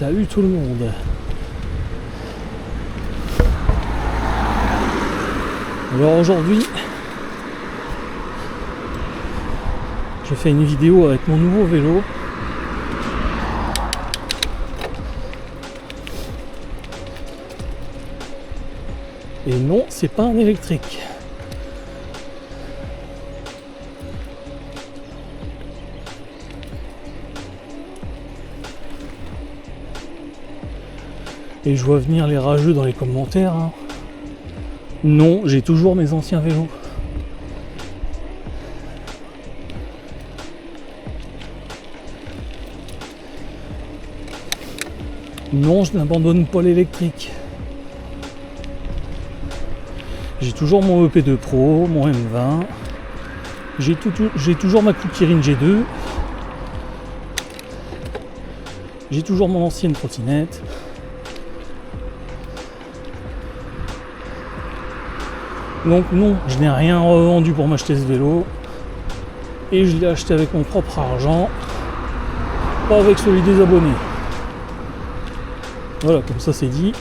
Salut tout le monde. Alors aujourd'hui, je fais une vidéo avec mon nouveau vélo. Et non, c'est pas un électrique. Et je vois venir les rageux dans les commentaires. Hein. Non, j'ai toujours mes anciens vélos. Non, je n'abandonne pas l'électrique. J'ai toujours mon EP2 Pro, mon M20. J'ai toujours ma Kirin G2. J'ai toujours mon ancienne trottinette. Donc non, je n'ai rien revendu pour m'acheter ce vélo. Et je l'ai acheté avec mon propre argent. Pas avec celui des abonnés. Voilà, comme ça c'est dit.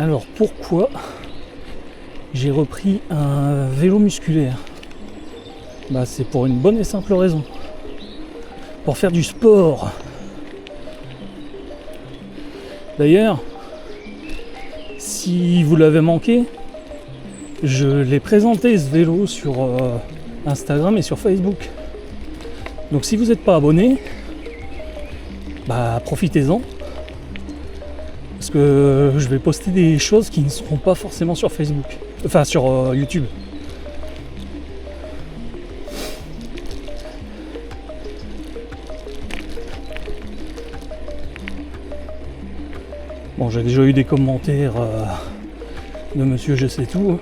Alors pourquoi j'ai repris un vélo musculaire? Bah c'est pour une bonne et simple raison. Pour faire du sport. D'ailleurs, si vous l'avez manqué, je l'ai présenté ce vélo sur Instagram et sur Facebook. Donc si vous n'êtes pas abonné, bah profitez-en. Parce que je vais poster des choses qui ne seront pas forcément sur Facebook. Enfin sur YouTube. Bon, j'ai déjà eu des commentaires de monsieur je sais tout.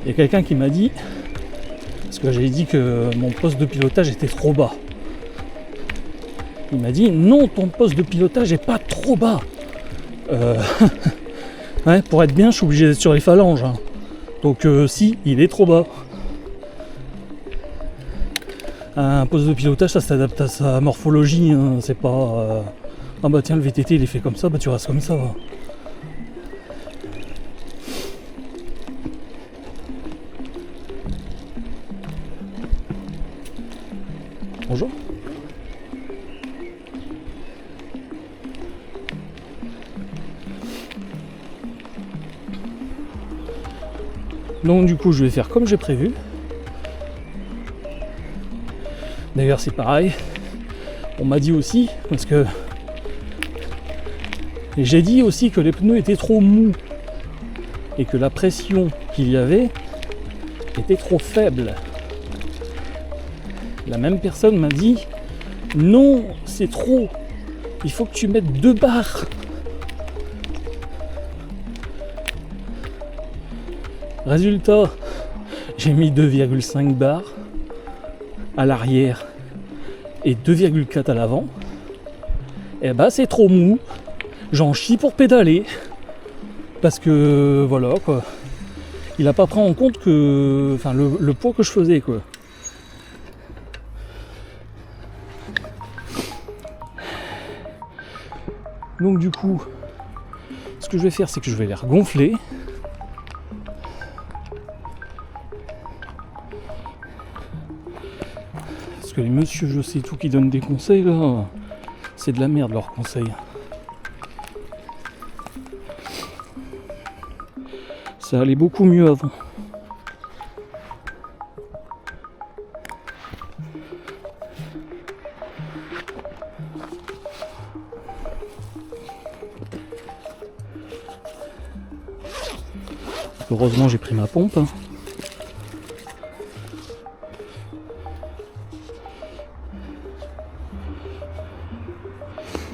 Il y a quelqu'un qui m'a dit, parce que j'ai dit que mon poste de pilotage était trop bas. Il m'a dit non, ton poste de pilotage est pas trop bas. Ouais, pour être bien, je suis obligé d'être sur les phalanges. Hein. Donc si, il est trop bas. Un poste de pilotage, ça s'adapte à sa morphologie. Hein. C'est pas ah bah tiens, le VTT il est fait comme ça, bah tu restes comme ça. Bonjour. Donc du coup je vais faire comme j'ai prévu. D'ailleurs c'est pareil. On m'a dit aussi, parce que j'ai dit aussi que les pneus étaient trop mous et que la pression qu'il y avait était trop faible. La même personne m'a dit non, c'est trop, il faut que tu mettes 2 barres. Résultat, j'ai mis 2,5 barres à l'arrière et 2,4 à l'avant, et bah c'est trop mou, j'en chie pour pédaler, parce que voilà quoi, il a pas pris en compte que, enfin le poids que je faisais quoi. Donc du coup, ce que je vais faire, c'est que je vais les regonfler. Parce que les messieurs je sais tout qui donnent des conseils là, c'est de la merde leurs conseils. Ça allait beaucoup mieux avant. Heureusement j'ai pris ma pompe.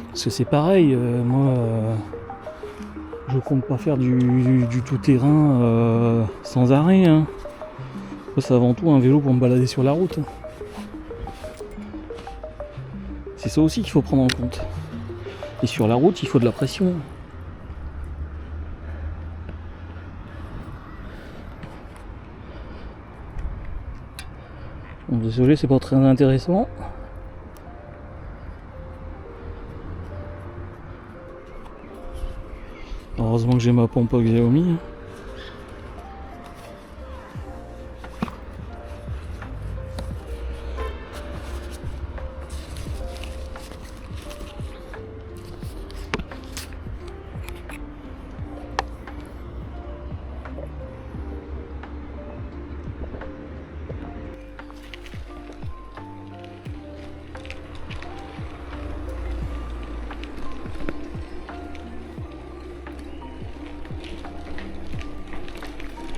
Parce que c'est pareil, moi je compte pas faire du tout-terrain sans arrêt. Hein. C'est avant tout un vélo pour me balader sur la route. C'est ça aussi qu'il faut prendre en compte. Et sur la route, il faut de la pression. Bon, désolé, c'est pas très intéressant. Heureusement que j'ai ma pompe à Xiaomi.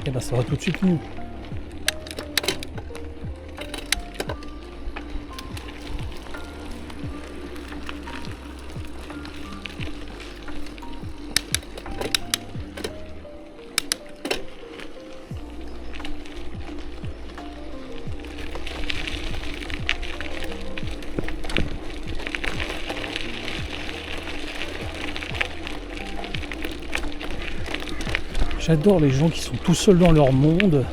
Et bah ça va tout de suite mieux. J'adore les gens qui sont tout seuls dans leur monde.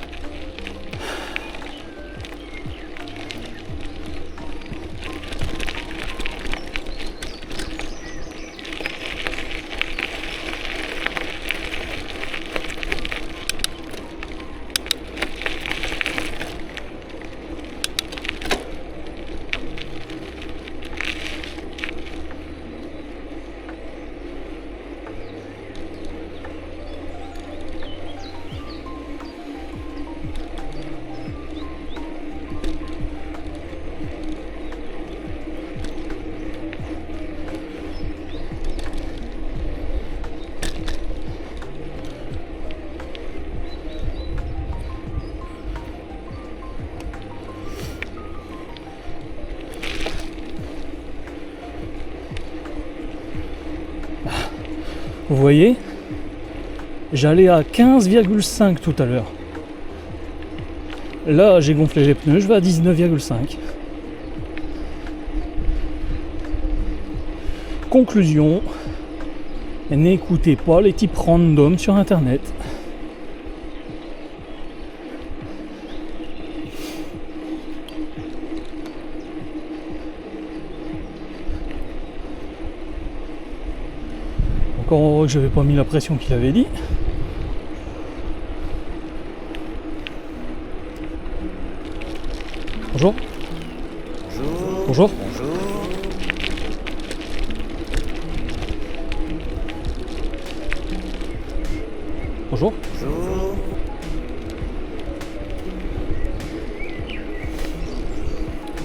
Vous voyez, j'allais à 15,5 tout à l'heure. Là, j'ai gonflé les pneus, je vais à 19,5. Conclusion, n'écoutez pas les types random sur internet. Encore heureux que j'avais pas mis la pression qu'il avait dit. Bonjour. Bonjour. Bonjour. Bonjour. Bonjour. Bonjour.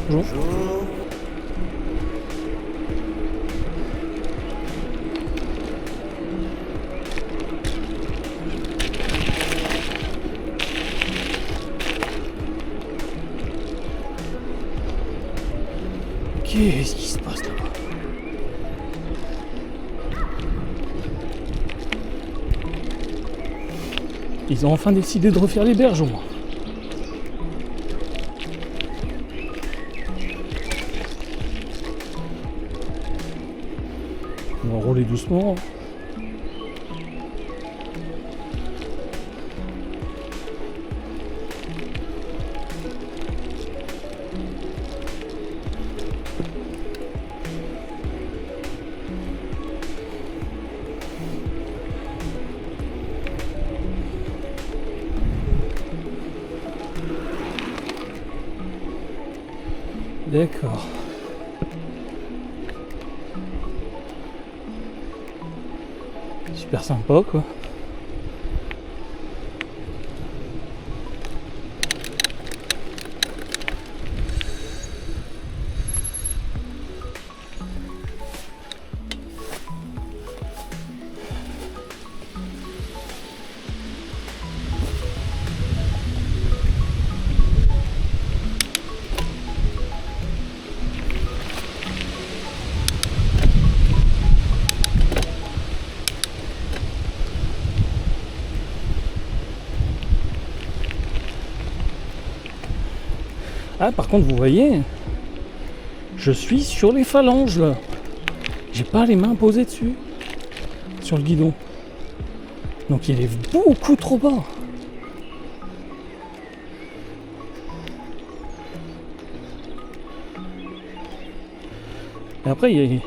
Bonjour. Bonjour. Qu'est-ce qui se passe là-bas? Ils ont enfin décidé de refaire les berges au moins. rouler doucement. D'accord. Super sympa quoi. Ah, par contre, vous voyez, je suis sur les phalanges là. J'ai pas les mains posées dessus, sur le guidon. Donc il est beaucoup trop bas. Et après, il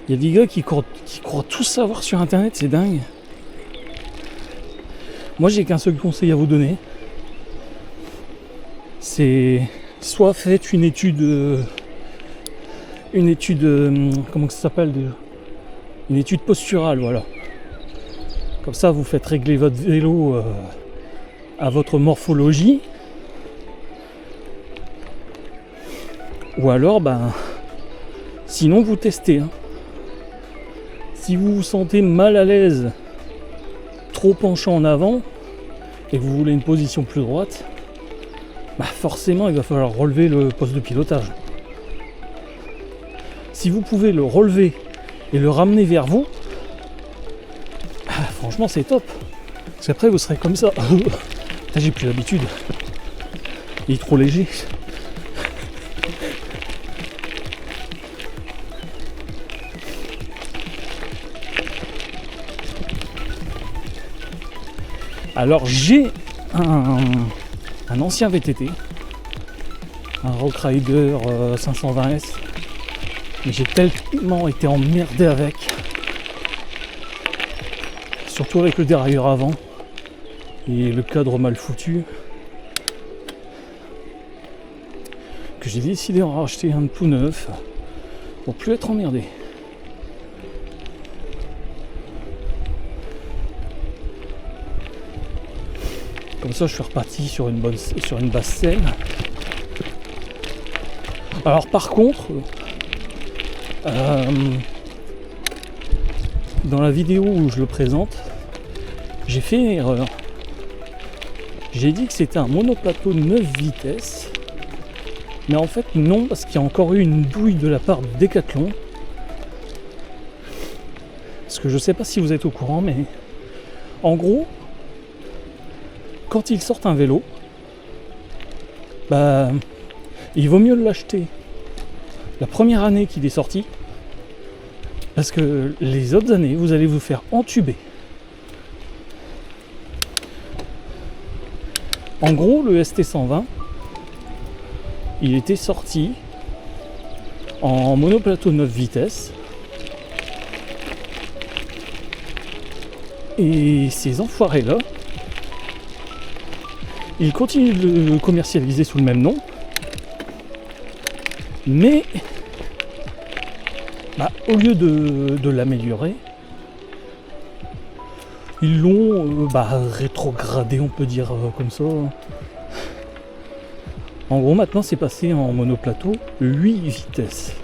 y a des gars qui croient tout savoir sur internet, c'est dingue. Moi, j'ai qu'un seul conseil à vous donner. C'est soit faites une étude, comment ça s'appelle déjà ? Une étude posturale, voilà. Comme ça, vous faites régler votre vélo à votre morphologie. Ou alors, sinon vous testez. Hein. Si vous vous sentez mal à l'aise, trop penchant en avant, et que vous voulez une position plus droite, forcément il va falloir relever le poste de pilotage. Si vous pouvez le relever et le ramener vers vous, franchement c'est top. Parce qu'après vous serez comme ça. J'ai plus l'habitude. Il est trop léger. Alors j'ai un ancien VTT, un Rock Rider 520S, mais j'ai tellement été emmerdé avec, surtout avec le dérailleur avant et le cadre mal foutu, que j'ai décidé d'en racheter un tout neuf pour plus être emmerdé. Comme ça, je suis reparti sur une basse selle. Alors par contre, dans la vidéo où je le présente, j'ai fait une erreur. J'ai dit que c'était un monoplateau 9 vitesses. Mais en fait non, parce qu'il y a encore eu une douille de la part de Decathlon. Parce que je sais pas si vous êtes au courant, mais en gros, quand ils sortent un vélo, il vaut mieux l'acheter la première année qu'il est sorti, parce que les autres années, vous allez vous faire entuber. En gros, le ST120, il était sorti en monoplateau 9 vitesses. Et ces enfoirés-là, ils continuent de le commercialiser sous le même nom. Mais au lieu de l'améliorer, ils l'ont rétrogradé, on peut dire comme ça. En gros, maintenant, c'est passé en monoplateau 8 vitesses.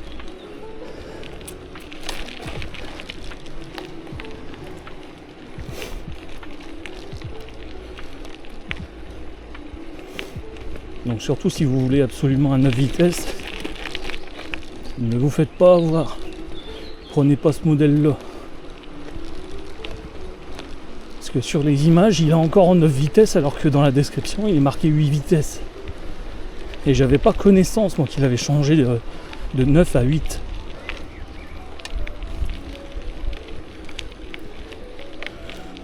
Donc surtout si vous voulez absolument un 9 vitesses, ne vous faites pas avoir. Prenez pas ce modèle-là. Parce que sur les images, il est encore en 9 vitesses alors que dans la description, il est marqué 8 vitesses. Et j'avais pas connaissance, moi, qu'il avait changé de 9 à 8.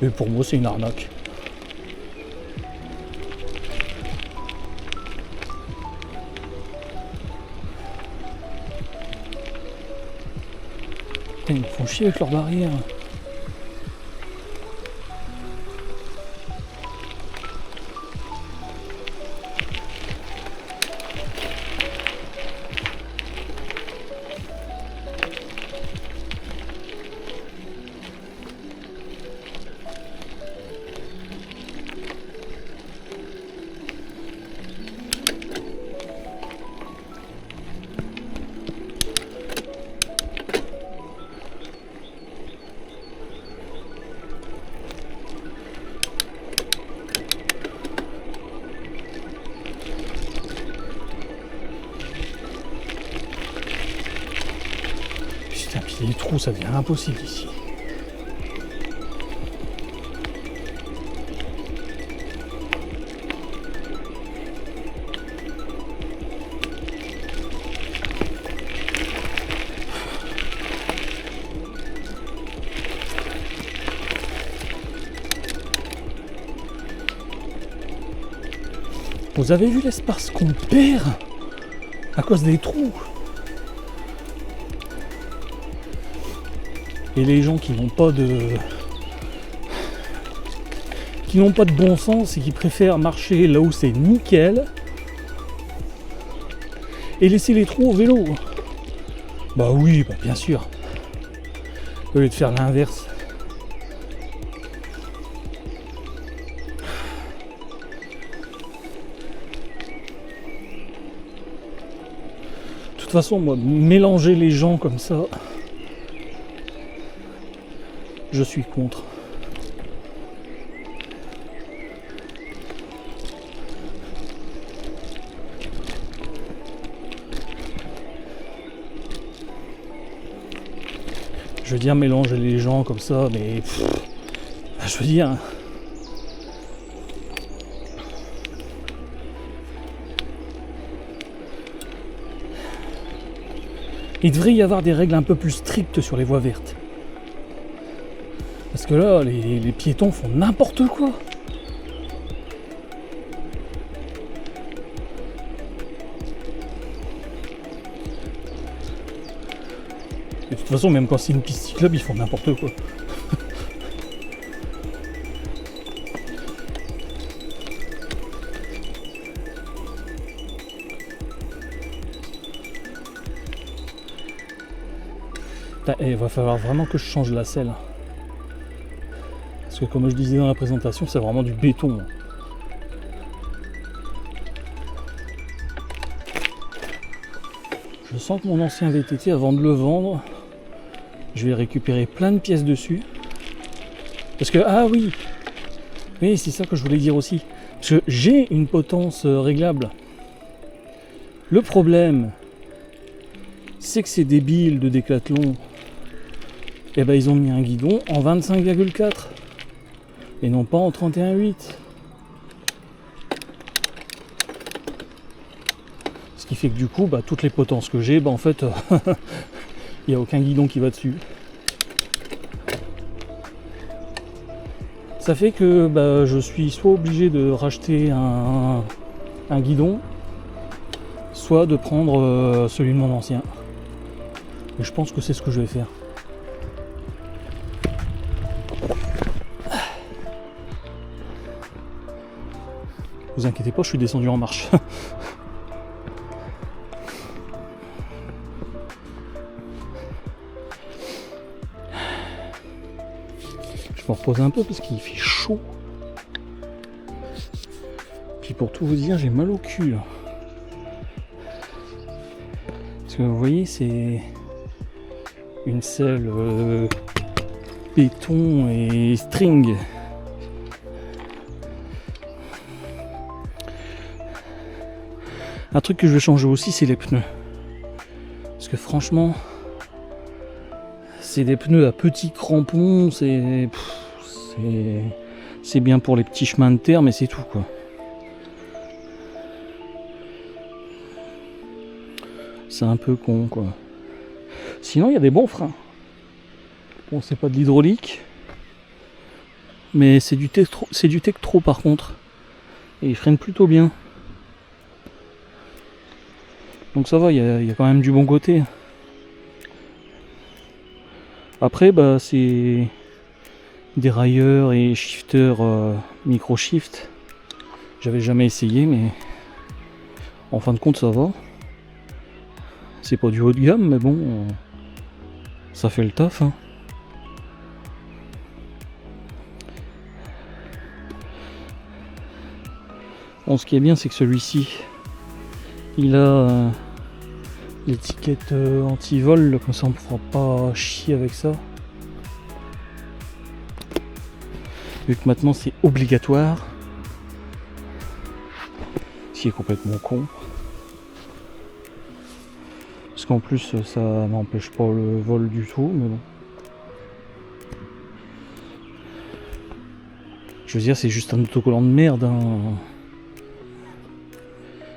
Et pour moi, c'est une arnaque. Putain, ils me font chier avec leurs barrières. Putain, puis les trous, ça devient impossible ici. Vous avez vu l'espace qu'on perd à cause des trous? Et les gens qui n'ont pas de bon sens et qui préfèrent marcher là où c'est nickel et laisser les trous au vélo. Bah oui, bah bien sûr. Au lieu de faire l'inverse. De toute façon, moi, mélanger les gens comme ça, je suis contre. Je veux dire mélanger les gens comme ça, mais je veux dire. Il devrait y avoir des règles un peu plus strictes sur les voies vertes. Parce que là, les piétons font n'importe quoi. Et de toute façon, même quand c'est une piste cyclable, ils font n'importe quoi. Il va falloir vraiment que je change la selle. Parce que comme je disais dans la présentation, c'est vraiment du béton. Je sens que mon ancien VTT, avant de le vendre, je vais récupérer plein de pièces dessus. Parce que, ah oui, c'est ça que je voulais dire aussi. Parce que j'ai une potence réglable. Le problème, c'est que ces débiles de Decathlon, eh ben, ils ont mis un guidon en 25,4 et non pas en 31,8. Ce qui fait que du coup, toutes les potences que j'ai, en fait, il n'y a aucun guidon qui va dessus. Ça fait que je suis soit obligé de racheter un guidon, soit de prendre celui de mon ancien. Et je pense que c'est ce que je vais faire. Vous inquiétez pas, je suis descendu en marche. Je me repose un peu parce qu'il fait chaud. Puis pour tout vous dire, j'ai mal au cul là. Parce que vous voyez, c'est une selle béton et string. Un truc que je vais changer aussi, c'est les pneus. Parce que franchement, c'est des pneus à petits crampons, c'est bien pour les petits chemins de terre, mais c'est tout quoi. C'est un peu con quoi. Sinon, il y a des bons freins. Bon, c'est pas de l'hydraulique, Mais c'est du Tektro par contre. Et il freine plutôt bien. Donc ça va, il y a quand même du bon côté. Après, bah, c'est dérailleur et shifter micro shift. J'avais jamais essayé, mais en fin de compte, ça va. C'est pas du haut de gamme, mais bon, ça fait le taf. Hein. Bon, ce qui est bien, c'est que celui-ci, il a l'étiquette anti-vol, comme ça on ne pourra pas chier avec ça. Vu que maintenant c'est obligatoire. Ce qui est complètement con. Parce qu'en plus ça n'empêche pas le vol du tout, mais bon. Je veux dire, c'est juste un autocollant de merde. Hein.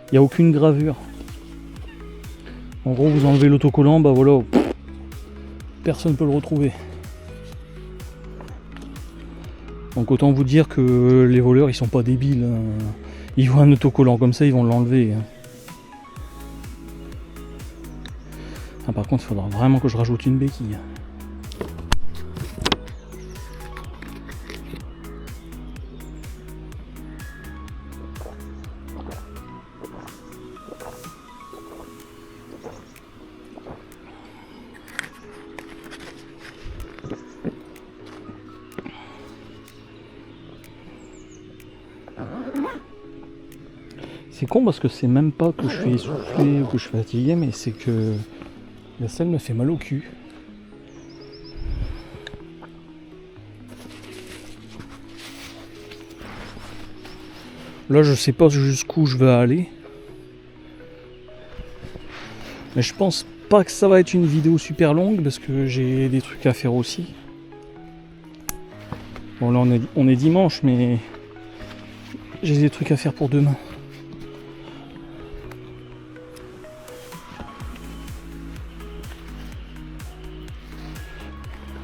Il n'y a aucune gravure. En gros, vous enlevez l'autocollant, bah voilà, personne ne peut le retrouver. Donc autant vous dire que les voleurs, ils sont pas débiles. Hein. Ils voient un autocollant comme ça, ils vont l'enlever. Hein. Ah, par contre, il faudra vraiment que je rajoute une béquille. C'est con parce que c'est même pas que je suis essoufflé ou que je suis fatigué, mais c'est que la selle me fait mal au cul. Là, je sais pas jusqu'où je vais aller. Mais je pense pas que ça va être une vidéo super longue parce que j'ai des trucs à faire aussi. Bon, là on est dimanche, mais j'ai des trucs à faire pour demain.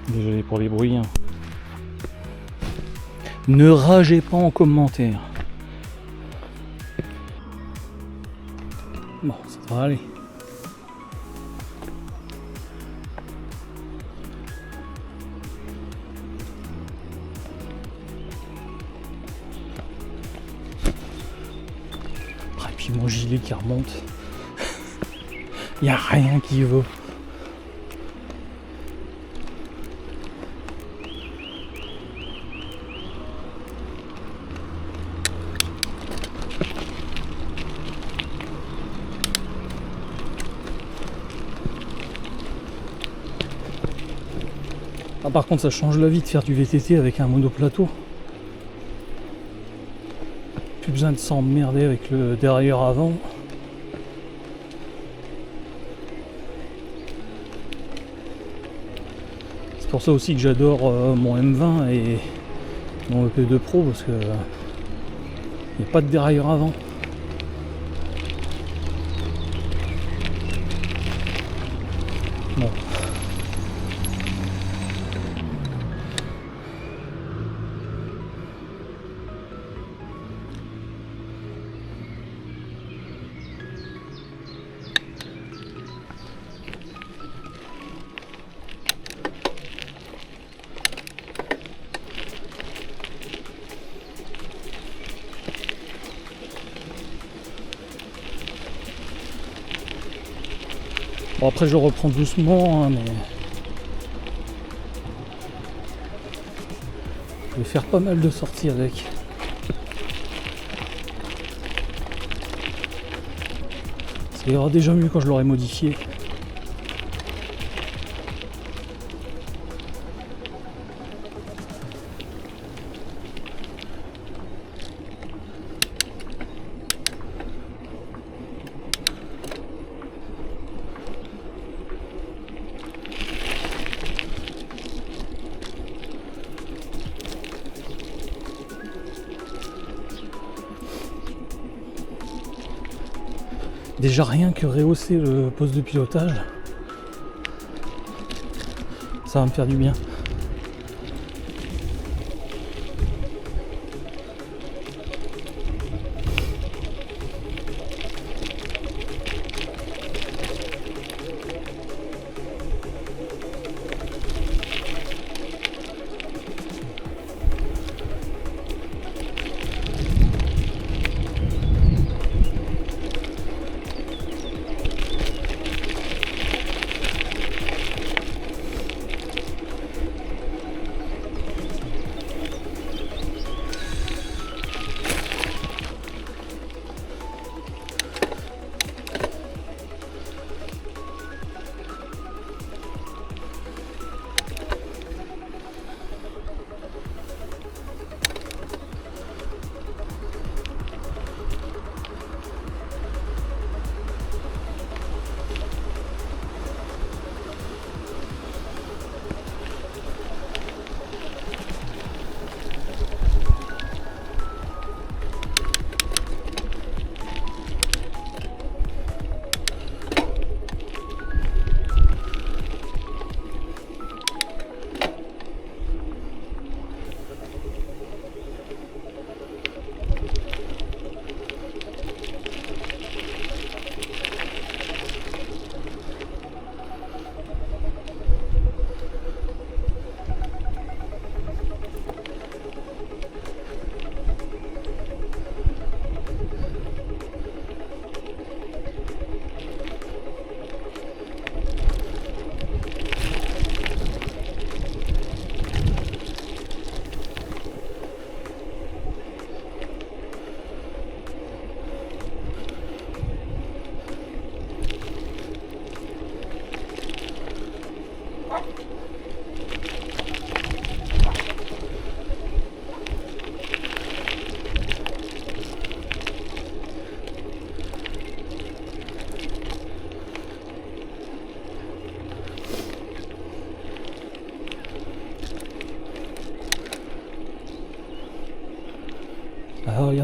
Désolé pour les bruits. Hein. Ne ragez pas en commentaire. Bon, ça va aller. Et puis mon gilet qui remonte. Il n'y a rien qui vaut. Ah, par contre, ça change la vie de faire du VTT avec un monoplateau. Plus besoin de s'emmerder avec le dérailleur avant. C'est pour ça aussi que j'adore mon M20 et mon EP2 Pro parce que il n'y a pas de dérailleur avant. Bon. Bon, après je reprends doucement, hein, mais je vais faire pas mal de sorties avec. Ça ira déjà mieux quand je l'aurai modifié. Déjà rien que rehausser le poste de pilotage, ça va me faire du bien.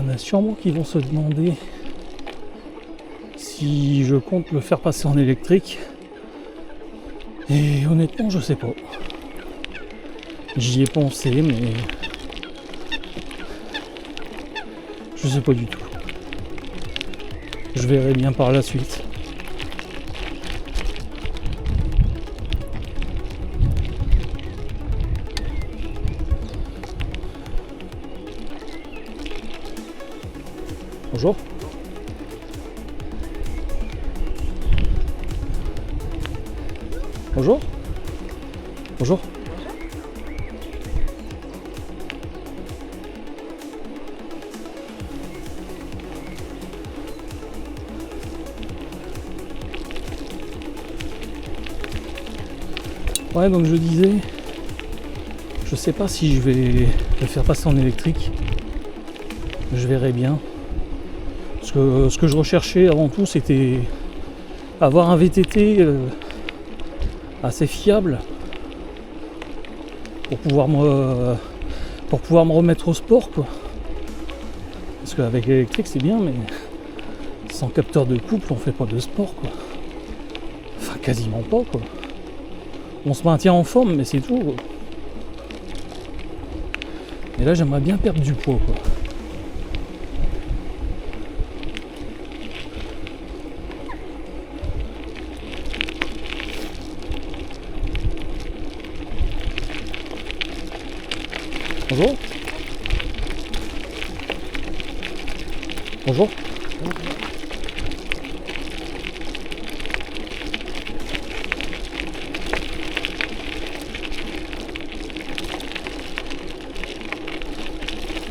en a sûrement qui vont se demander si je compte le faire passer en électrique. Et honnêtement, je sais pas. J'y ai pensé, mais je sais pas du tout. Je verrai bien par la suite. Bonjour. Bonjour. Bonjour. Ouais, donc je disais, je sais pas si je vais le faire passer en électrique. Je verrai bien. Parce que ce que je recherchais avant tout, c'était avoir un VTT assez fiable pour pouvoir me remettre au sport, quoi. Parce qu'avec l'électrique c'est bien, mais sans capteur de couple on fait pas de sport, quoi. Enfin quasiment pas, quoi. On se maintient en forme, mais c'est tout, quoi. Et là j'aimerais bien perdre du poids, quoi. Bonjour. Bonjour.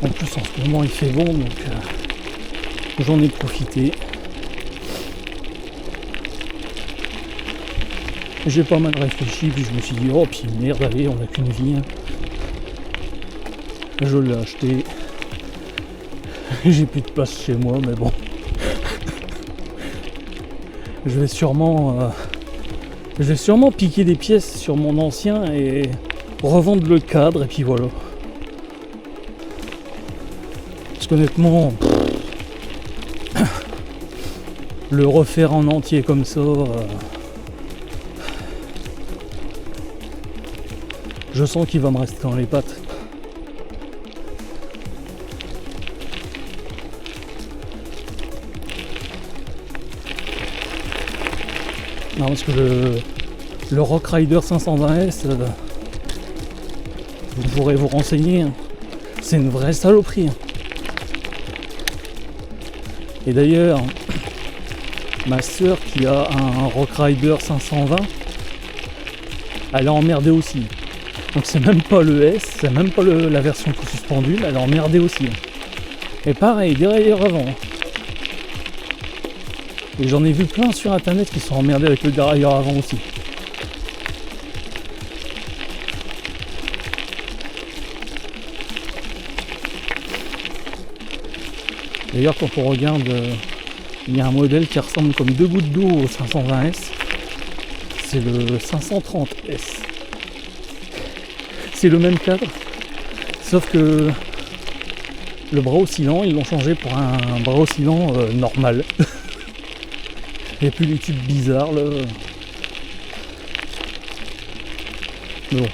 En plus en ce moment il fait bon, donc j'en ai profité. J'ai pas mal réfléchi, puis je me suis dit oh puis merde, allez, on n'a qu'une vie, hein. Je l'ai acheté. J'ai plus de place chez moi, mais bon. Je vais sûrement piquer des pièces sur mon ancien et revendre le cadre, et puis voilà. Parce qu'honnêtement, le refaire en entier comme ça, je sens qu'il va me rester dans les pattes. Non, parce que le Rock Rider 520S, vous pourrez vous renseigner, hein. C'est une vraie saloperie, hein. Et d'ailleurs, ma soeur qui a un Rock Rider 520, elle est emmerdée aussi. Donc c'est même pas le S, c'est même pas la version tout suspendue, mais elle est emmerdée aussi, hein. Et pareil, dérailleur avant. Et j'en ai vu plein sur internet qui sont emmerdés avec le dérailleur avant aussi. D'ailleurs quand on regarde, il y a un modèle qui ressemble comme deux gouttes d'eau au 520S. C'est le 530S. C'est le même cadre, sauf que le bras oscillant, ils l'ont changé pour un bras oscillant normal. Il n'y a plus les tubes bizarres là. Mais bon,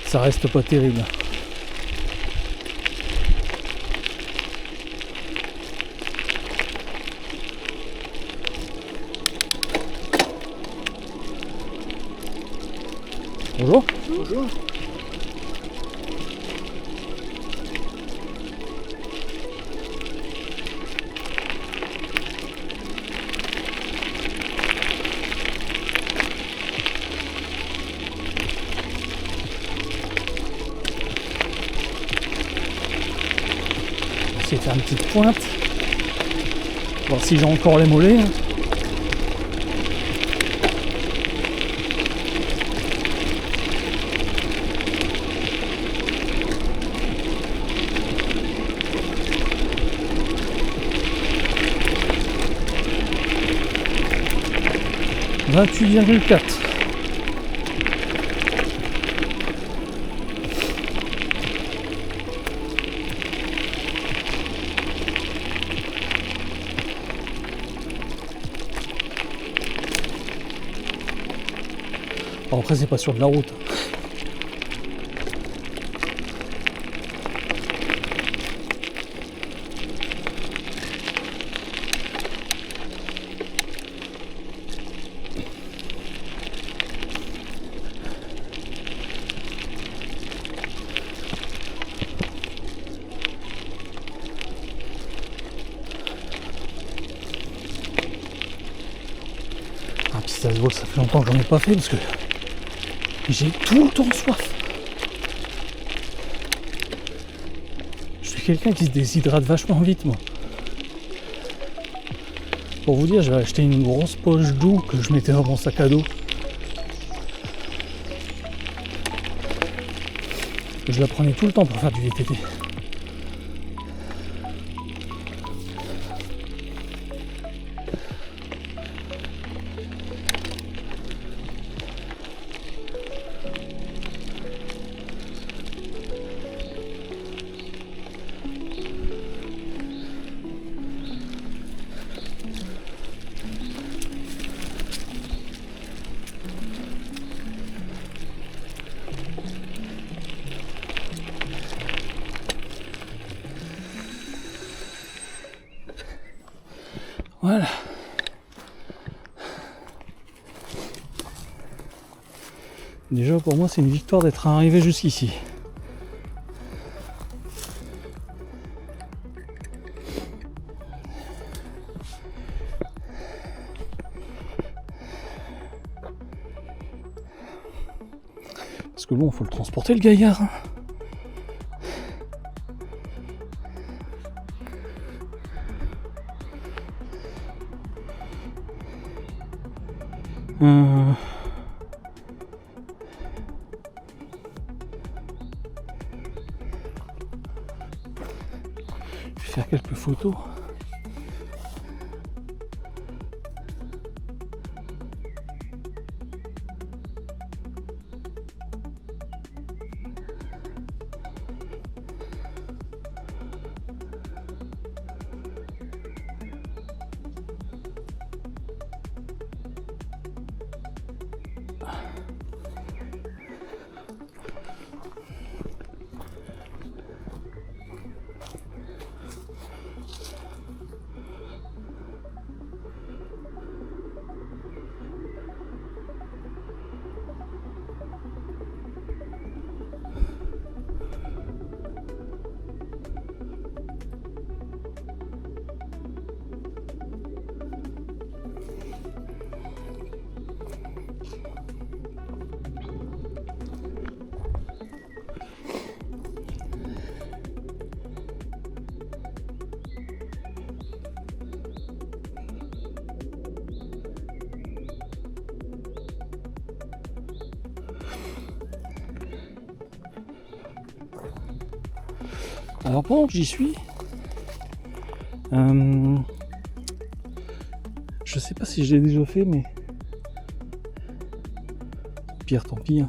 ça reste pas terrible. Bonjour. Bonjour. Essayer de faire une petite pointe. Voir si j'ai encore les mollets. 28,4. Bon, après c'est pas sur de la route. Ah puis ça se voit que ça fait longtemps que j'en ai pas fait parce que j'ai tout le temps soif. Je suis quelqu'un qui se déshydrate vachement vite moi. Pour vous dire, j'avais acheté une grosse poche d'eau que je mettais dans mon sac à dos. Je la prenais tout le temps pour faire du VTT. Voilà. Déjà pour moi c'est une victoire d'être arrivé jusqu'ici. Parce que bon, faut le transporter le gaillard. Je vais faire quelques photos. Alors pendant que j'y suis, je sais pas si je l'ai déjà fait, mais pire tant pis.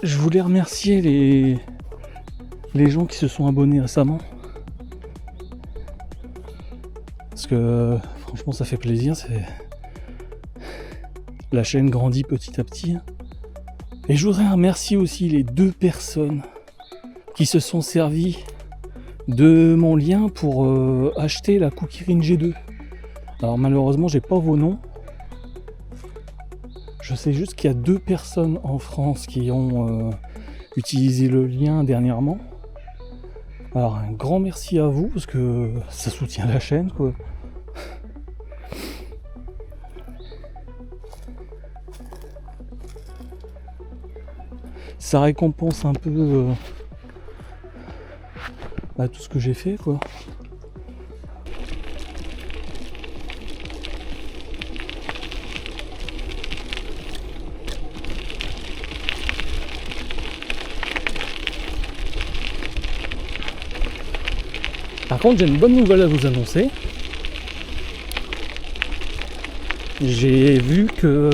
Je voulais remercier les gens qui se sont abonnés récemment. Parce que franchement ça fait plaisir, la chaîne grandit petit à petit. Et je voudrais remercier aussi les 2 personnes qui se sont servis de mon lien pour acheter la Kukirin G2. Alors malheureusement j'ai pas vos noms. Je sais juste qu'il y a 2 personnes en France qui ont utilisé le lien dernièrement. Alors un grand merci à vous parce que ça soutient la chaîne quoi. Ça récompense un peu tout ce que j'ai fait quoi. Par contre j'ai une bonne nouvelle à vous annoncer. J'ai vu que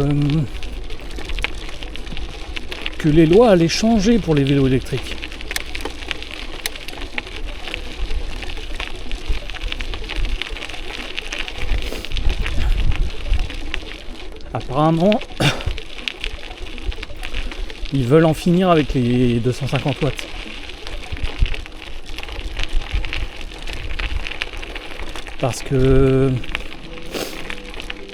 les lois allaient changer pour les vélos électriques. Apparemment, ils veulent en finir avec les 250 watts. Parce que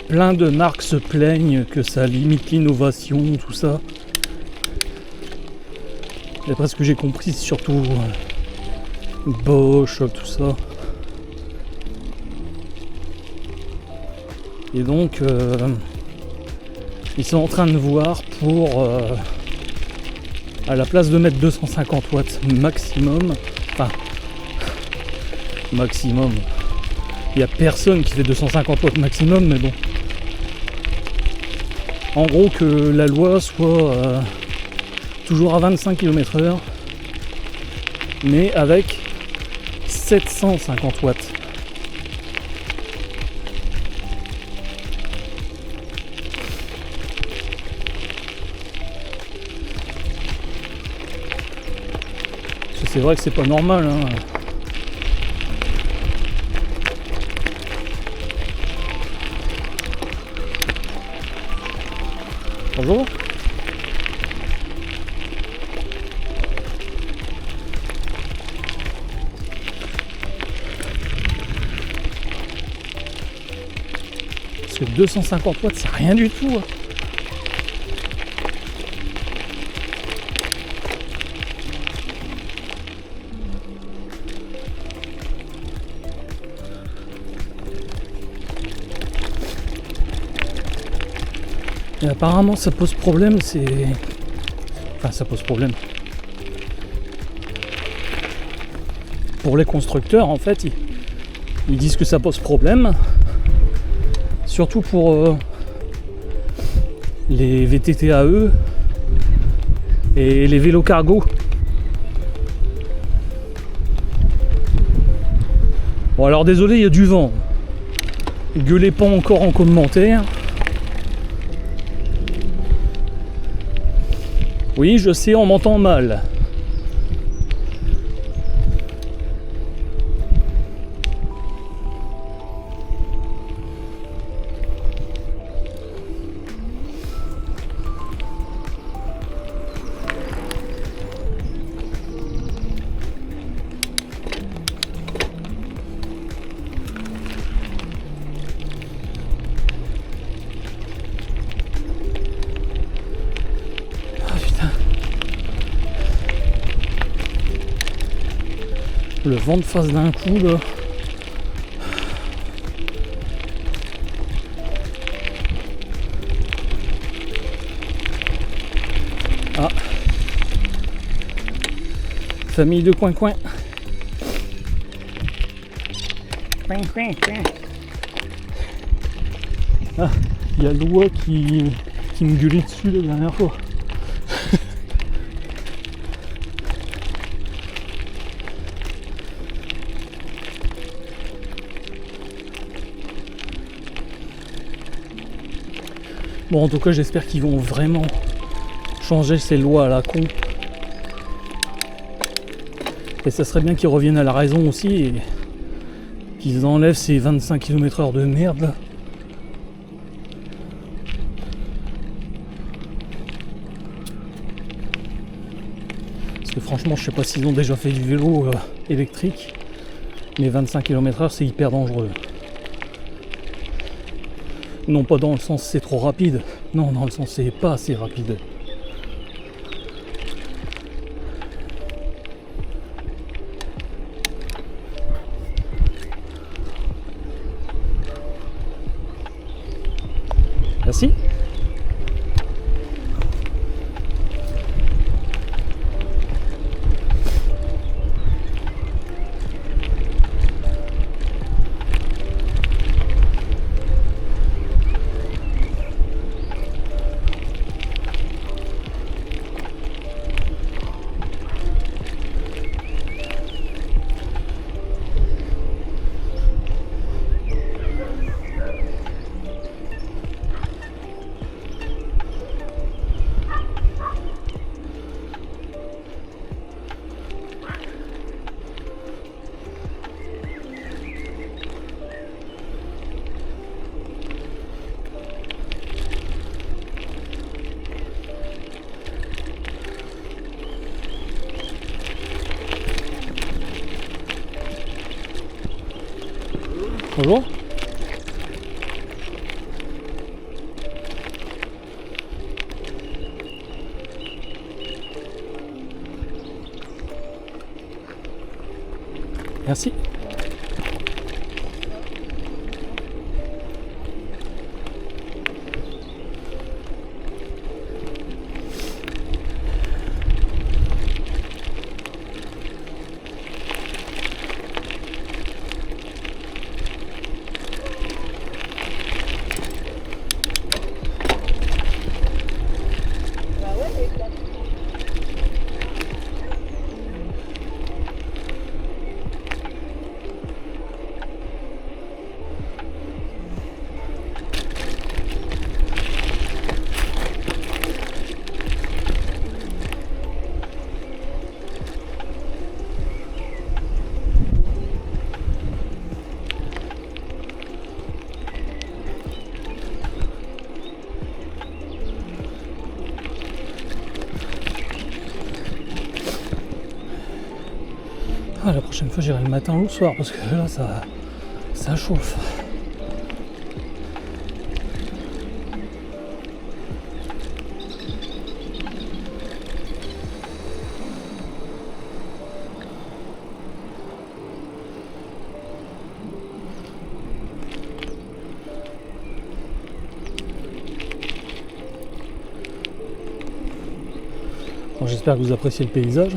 plein de marques se plaignent que ça limite l'innovation, tout ça. D'après ce que j'ai compris, c'est surtout Bosch, tout ça. Et donc, ils sont en train de voir pour, à la place de mettre 250 watts maximum, enfin, maximum, il n'y a personne qui fait 250 watts maximum, mais bon. En gros, que la loi soit toujours à 25 km/h, mais avec 750 watts. C'est vrai que c'est pas normal, hein. Bonjour. Parce que 250 watts, c'est rien du tout, hein. Et apparemment ça pose problème, Enfin ça pose problème. Pour les constructeurs en fait, ils disent que ça pose problème. Surtout pour les VTT-AE et les vélos cargo. Bon alors désolé, il y a du vent. Gueulez pas encore en commentaire. Oui, je sais, on m'entend mal. Le vent de face d'un coup là. Ah. Famille de coin-coin. Ah, il y a l'oie qui me gueulait dessus la dernière fois. Bon, en tout cas, j'espère qu'ils vont vraiment changer ces lois à la con. Et ça serait bien qu'ils reviennent à la raison aussi et qu'ils enlèvent ces 25 km/h de merde là. Parce que franchement, je sais pas s'ils ont déjà fait du vélo électrique, mais 25 km/h c'est hyper dangereux. Non pas dans le sens c'est trop rapide, non dans le sens c'est pas assez rapide. Merci. Bonjour. Merci. Ah, la prochaine fois j'irai le matin ou le soir parce que là ça chauffe. Bon, j'espère que vous appréciez le paysage.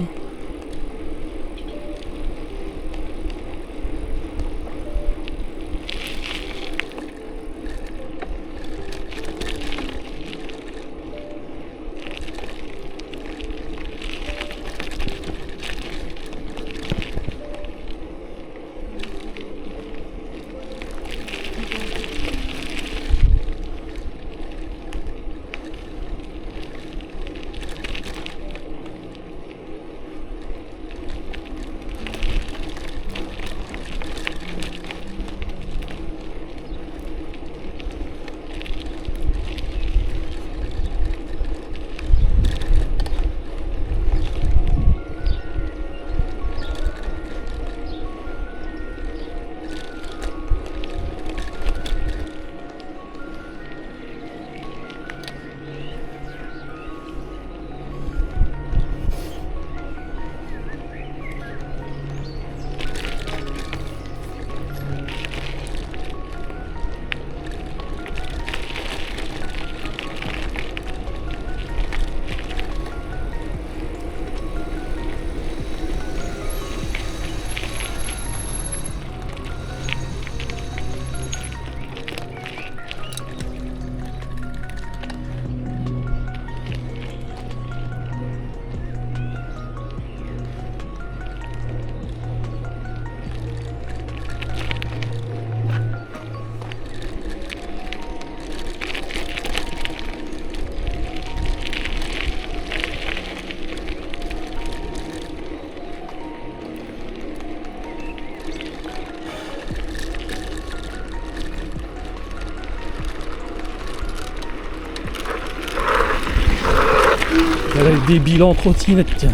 Avec des bilans trottinettes, tiens.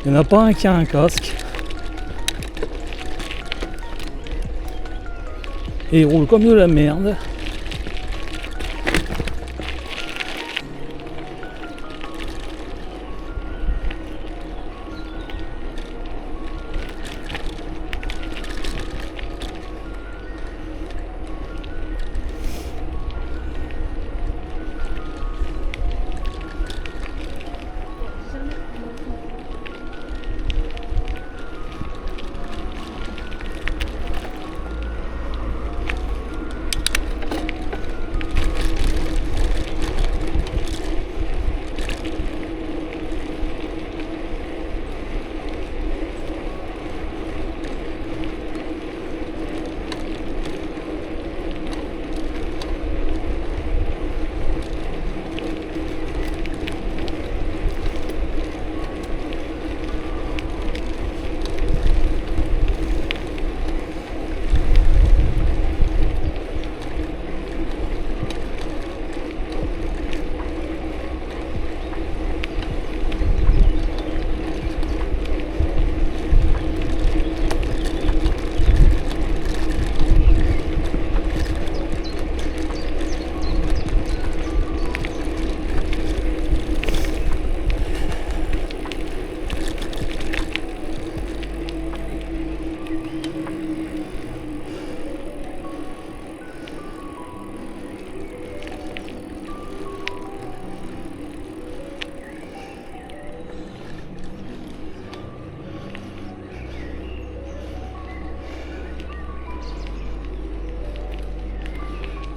Il n'y en a pas un qui a un casque. Et il roule comme de la merde.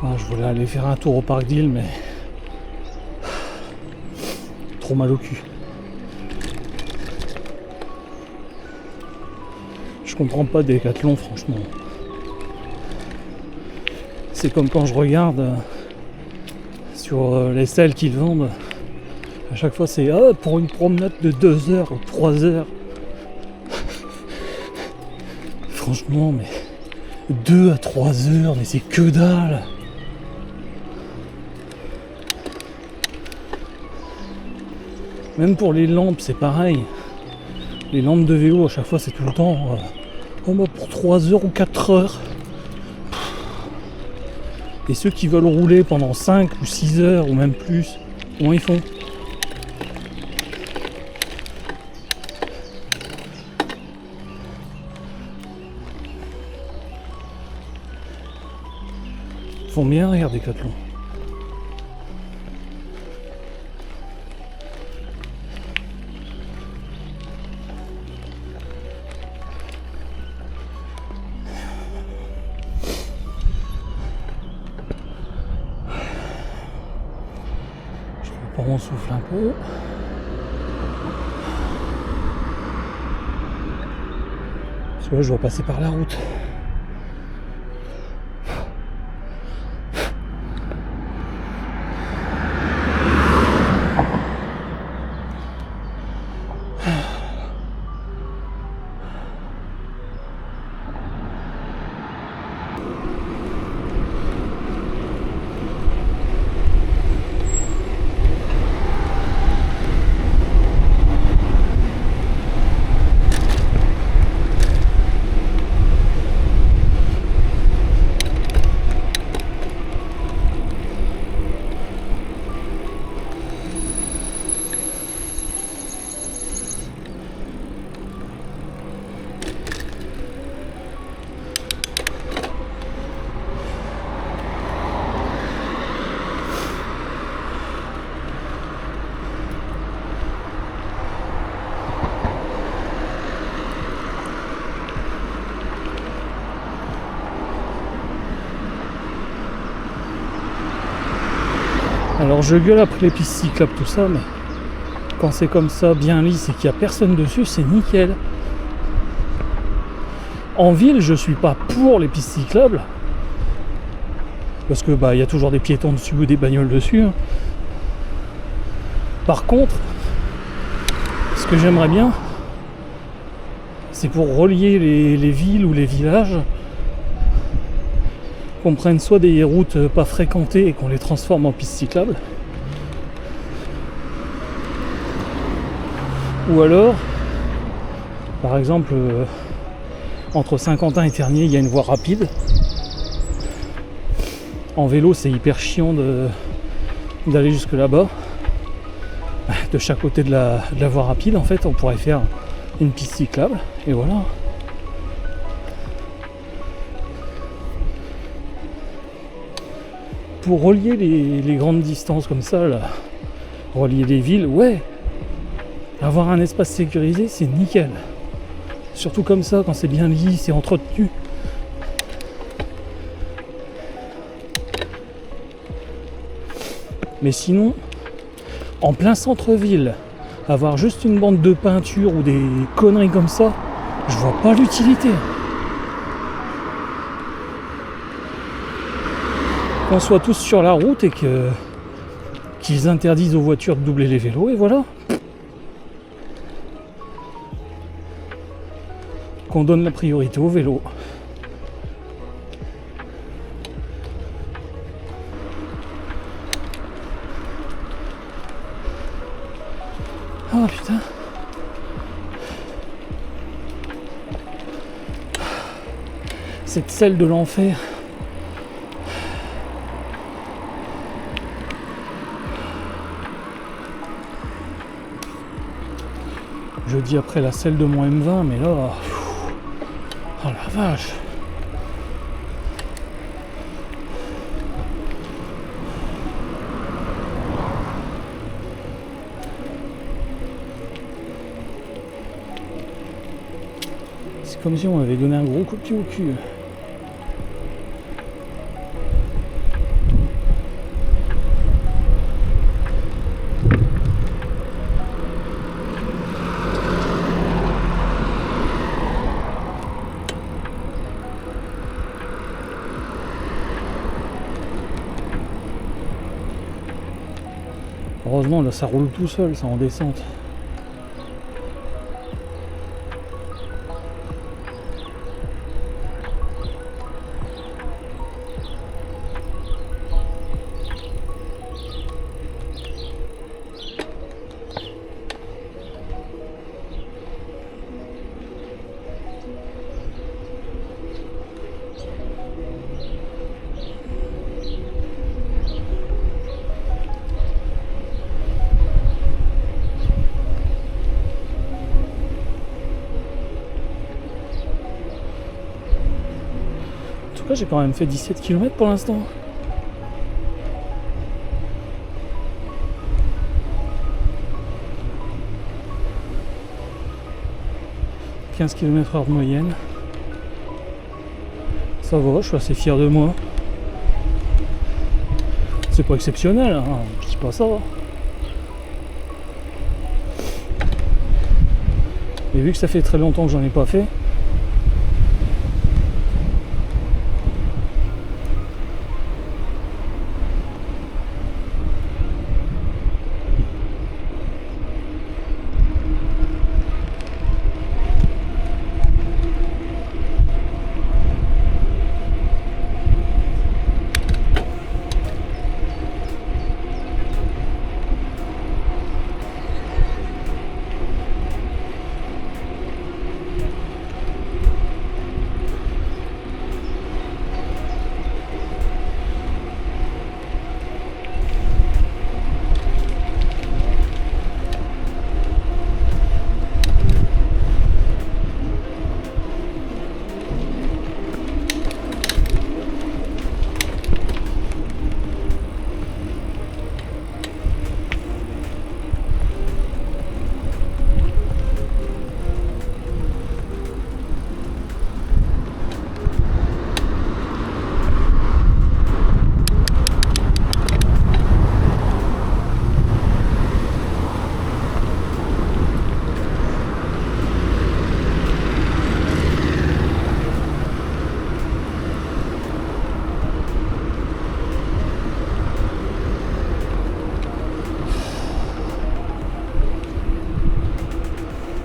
Ah, je voulais aller faire un tour au parc d'Île, mais trop mal au cul. Je comprends pas Décathlon, franchement. C'est comme quand je regarde sur les selles qu'ils vendent. À chaque fois c'est pour une promenade de 2 heures ou 3 heures. Franchement, mais 2 à 3 heures, mais c'est que dalle. Même pour les lampes, c'est pareil. Les lampes de vélo, à chaque fois, c'est tout le temps pour 3 heures ou 4 heures. Et ceux qui veulent rouler pendant 5 ou 6 heures, ou même plus, comment ils font? Ils font bien rire, Décathlon. On souffle un peu. Parce que là, je dois passer par la route. Alors je gueule après les pistes cyclables, tout ça, mais quand c'est comme ça, bien lisse et qu'il n'y a personne dessus, c'est nickel. En ville, je suis pas pour les pistes cyclables, parce que il y a toujours des piétons dessus ou des bagnoles dessus. Par contre, ce que j'aimerais bien, c'est pour relier les villes ou les villages, qu'on prenne soit des routes pas fréquentées et qu'on les transforme en pistes cyclables, ou alors, par exemple, entre Saint-Quentin et Tergnier, il y a une voie rapide. En vélo, c'est hyper chiant d'aller jusque là-bas. De chaque côté de la voie rapide, en fait, on pourrait faire une piste cyclable, et voilà. Pour relier les grandes distances comme ça, là, relier les villes, ouais, avoir un espace sécurisé, c'est nickel. Surtout comme ça, quand c'est bien lisse et entretenu. Mais sinon, en plein centre-ville, avoir juste une bande de peinture ou des conneries comme ça, je vois pas l'utilité. Qu'on soit tous sur la route et qu'ils interdisent aux voitures de doubler les vélos, et voilà. Qu'on donne la priorité aux vélos. Ah putain. Cette selle de l'enfer. Je dis après la selle de mon M20, mais là... Oh la vache. C'est comme si on m'avait donné un gros coup de pied au cul. heureusement là ça roule tout seul, ça en descente. En tout cas, j'ai quand même fait 17 km pour l'instant. « 15 km/h de moyenne. Ça va, je suis assez fier de moi. C'est pas exceptionnel, hein, je dis pas ça. Et vu que ça fait très longtemps que j'en ai pas fait,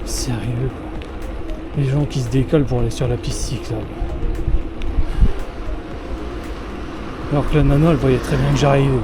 sérieux, les gens qui se décalent pour aller sur la piste cyclable. Alors que la nana, elle voyait très bien que j'arrivais.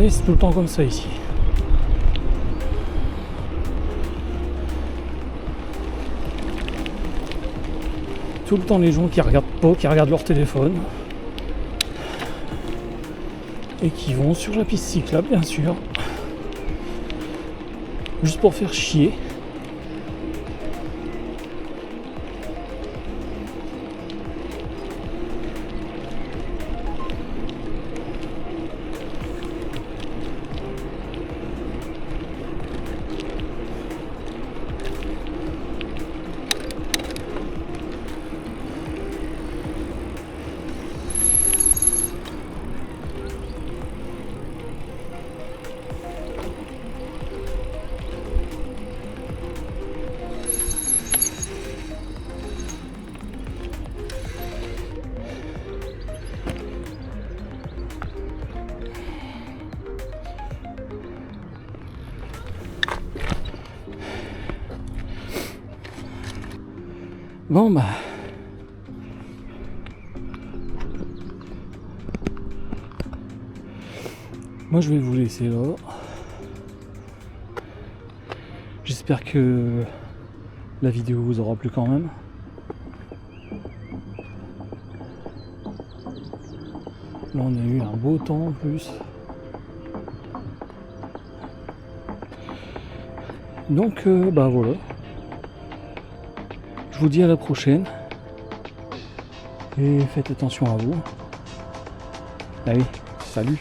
Et c'est tout le temps comme ça ici. Tout le temps les gens qui regardent pas, qui regardent leur téléphone. Et qui vont sur la piste cyclable bien sûr. Juste pour faire chier. Bon bah... moi je vais vous laisser là. J'espère que la vidéo vous aura plu quand même. Là on a eu un beau temps en plus. Donc bah voilà. Je vous dis à la prochaine. Et faites attention à vous. Allez, salut.